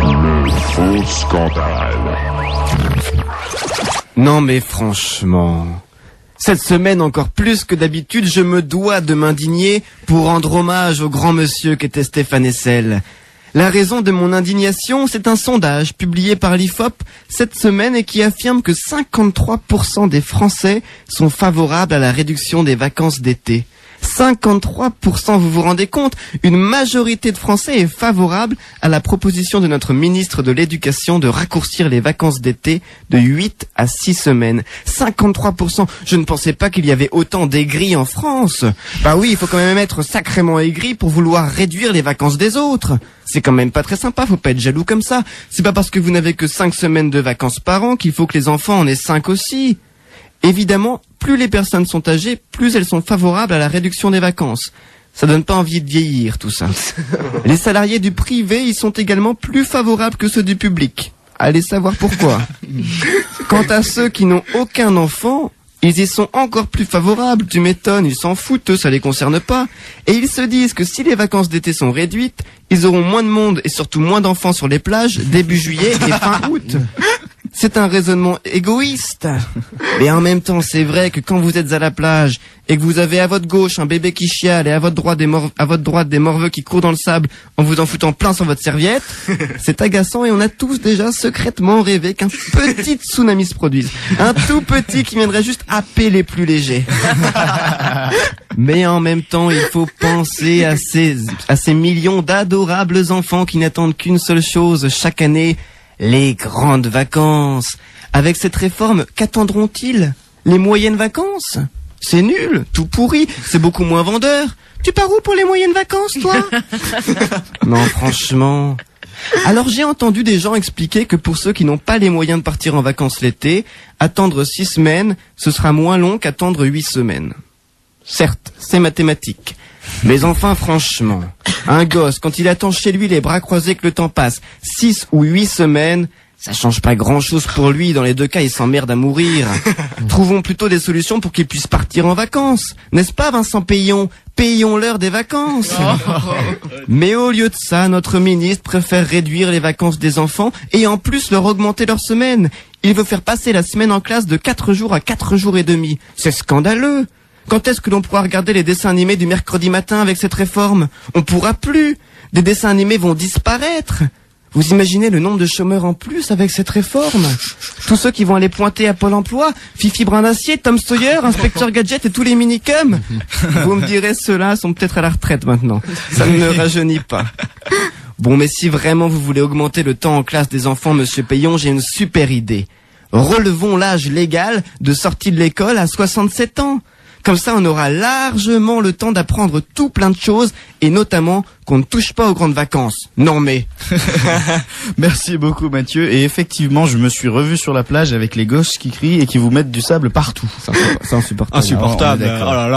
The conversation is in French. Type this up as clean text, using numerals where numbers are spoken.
Le faux scandale. Non mais franchement, cette semaine encore plus que d'habitude, je me dois de m'indigner pour rendre hommage au grand monsieur qu'était Stéphane Hessel. La raison de mon indignation, c'est un sondage publié par l'IFOP cette semaine et qui affirme que 53% des Français sont favorables à la réduction des vacances d'été. 53%, vous vous rendez compte? Une majorité de Français est favorable à la proposition de notre ministre de l'Éducation de raccourcir les vacances d'été de 8 à 6 semaines. 53%, je ne pensais pas qu'il y avait autant d'aigris en France. Bah oui, il faut quand même être sacrément aigri pour vouloir réduire les vacances des autres. C'est quand même pas très sympa, faut pas être jaloux comme ça. C'est pas parce que vous n'avez que 5 semaines de vacances par an qu'il faut que les enfants en aient 5 aussi. Évidemment, plus les personnes sont âgées, plus elles sont favorables à la réduction des vacances. Ça donne pas envie de vieillir, tout ça. Les salariés du privé, ils sont également plus favorables que ceux du public. Allez savoir pourquoi. Quant à ceux qui n'ont aucun enfant, ils y sont encore plus favorables, tu m'étonnes, ils s'en foutent, eux, ça les concerne pas. Et ils se disent que si les vacances d'été sont réduites, ils auront moins de monde et surtout moins d'enfants sur les plages début juillet et fin août. C'est un raisonnement égoïste. Mais en même temps, c'est vrai que quand vous êtes à la plage et que vous avez à votre gauche un bébé qui chiale et à votre droite des morveux qui courent dans le sable en vous en foutant plein sur votre serviette, c'est agaçant et on a tous déjà secrètement rêvé qu'un petit tsunami se produise. Un tout petit qui viendrait juste happer les plus légers. Mais en même temps, il faut penser à ces millions d'adorables enfants qui n'attendent qu'une seule chose chaque année, les grandes vacances. Avec cette réforme, qu'attendront-ils? Les moyennes vacances? C'est nul, tout pourri, c'est beaucoup moins vendeur. Tu pars où pour les moyennes vacances, toi? Non, franchement. Alors j'ai entendu des gens expliquer que pour ceux qui n'ont pas les moyens de partir en vacances l'été, attendre 6 semaines, ce sera moins long qu'attendre 8 semaines. Certes, c'est mathématique. Mais enfin, franchement, un gosse, quand il attend chez lui les bras croisés que le temps passe, 6 ou 8 semaines, ça change pas grand-chose pour lui. Dans les deux cas, il s'emmerde à mourir. Trouvons plutôt des solutions pour qu'il puisse partir en vacances. N'est-ce pas, Vincent Payon? Payons-leur des vacances. Mais au lieu de ça, notre ministre préfère réduire les vacances des enfants et en plus leur augmenter leur semaine. Il veut faire passer la semaine en classe de 4 jours à 4 jours et demi. C'est scandaleux. Quand est-ce que l'on pourra regarder les dessins animés du mercredi matin avec cette réforme? On pourra plus. Des dessins animés vont disparaître. Vous imaginez le nombre de chômeurs en plus avec cette réforme? Tous ceux qui vont aller pointer à Pôle emploi, Fifi Brin d'Acier, Tom Sawyer, Inspecteur Gadget et tous les minicums. Vous me direz, ceux-là sont peut-être à la retraite maintenant. Ça ne me rajeunit pas. Bon, mais si vraiment vous voulez augmenter le temps en classe des enfants, monsieur Payon, j'ai une super idée. Relevons l'âge légal de sortie de l'école à 67 ans. Comme ça, on aura largement le temps d'apprendre tout plein de choses, et notamment qu'on ne touche pas aux grandes vacances. Non mais... Merci beaucoup Mathieu, et effectivement, je me suis revu sur la plage avec les gosses qui crient et qui vous mettent du sable partout. C'est insupportable. Insupportable. Oh là là.